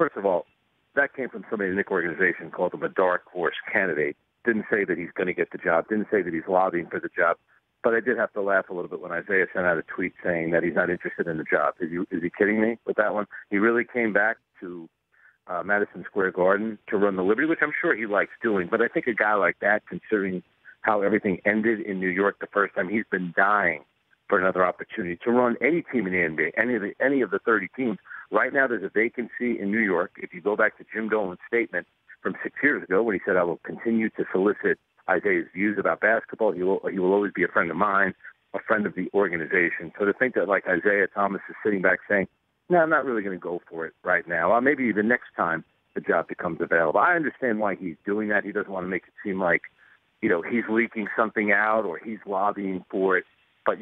first of all, that came from somebody in the Knicks organization, called him a dark horse candidate. Didn't say that he's going to get the job. Didn't say that he's lobbying for the job. But I did have to laugh a little bit when Isiah sent out a tweet saying that he's not interested in the job. Is he kidding me with that one? He really came back to Madison Square Garden to run the Liberty, which I'm sure he likes doing. But I think a guy like that, considering how everything ended in New York the first time, he's been dying for another opportunity to run any team in the NBA, any of the 30 teams. Right now there's a vacancy in New York. If you go back to Jim Dolan's statement from 6 years ago when he said, I will continue to solicit Isiah's views about basketball. He will always be a friend of mine, a friend of the organization. So to think that like Isiah Thomas is sitting back saying, no, I'm not really going to go for it right now. Maybe the next time the job becomes available. I understand why he's doing that. He doesn't want to make it seem like, he's leaking something out or he's lobbying for it. But,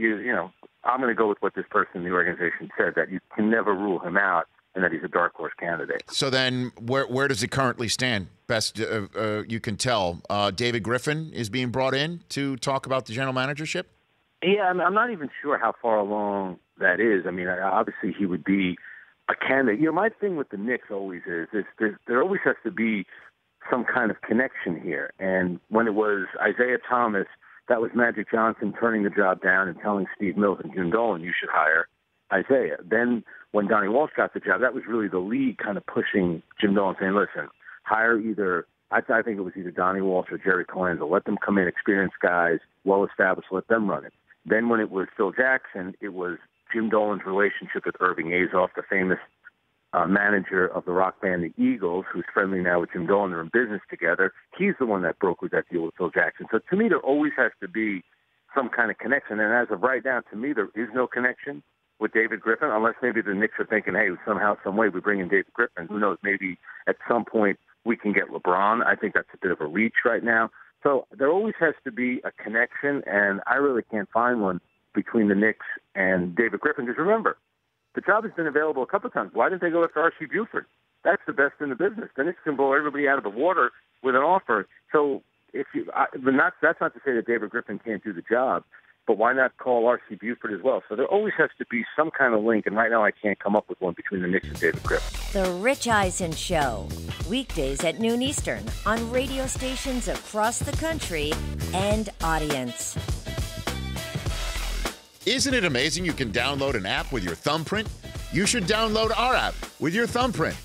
I'm going to go with what this person in the organization said, that you can never rule him out and that he's a dark horse candidate. So then where does it currently stand? Best you can tell. David Griffin is being brought in to talk about the general managership? Yeah, I'm not even sure how far along that is. I mean, obviously he would be a candidate. My thing with the Knicks always is there always has to be some kind of connection here. And when it was Isiah Thomas, that was Magic Johnson turning the job down and telling Steve Mills and Jim Dolan, you should hire Isiah. Then when Donnie Walsh got the job, that was really the league kind of pushing Jim Dolan, saying, listen, hire either, I think it was either Donnie Walsh or Jerry Colanzo. Let them come in, experienced guys, well-established, let them run it. Then when it was Phil Jackson, it was Jim Dolan's relationship with Irving Azoff, the famous manager of the rock band The Eagles, who's friendly now with Jim Dolan. They're in business together. He's the one that brokered that deal with Phil Jackson. So to me, there always has to be some kind of connection. And as of right now, to me, there is no connection with David Griffin, unless maybe the Knicks are thinking, hey, somehow, some way we bring in David Griffin. Who knows? Maybe at some point we can get LeBron. I think that's a bit of a reach right now. So there always has to be a connection, and I really can't find one between the Knicks and David Griffin. Because remember, the job has been available a couple of times. Why didn't they go after R.C. Buford? That's the best in the business. The Knicks can blow everybody out of the water with an offer. So that's not to say that David Griffin can't do the job, but why not call R.C. Buford as well? So there always has to be some kind of link, and right now I can't come up with one between the Knicks and David Griffin. The Rich Eisen Show, weekdays at noon Eastern on radio stations across the country and audience. Isn't it amazing you can download an app with your thumbprint? You should download our app with your thumbprint.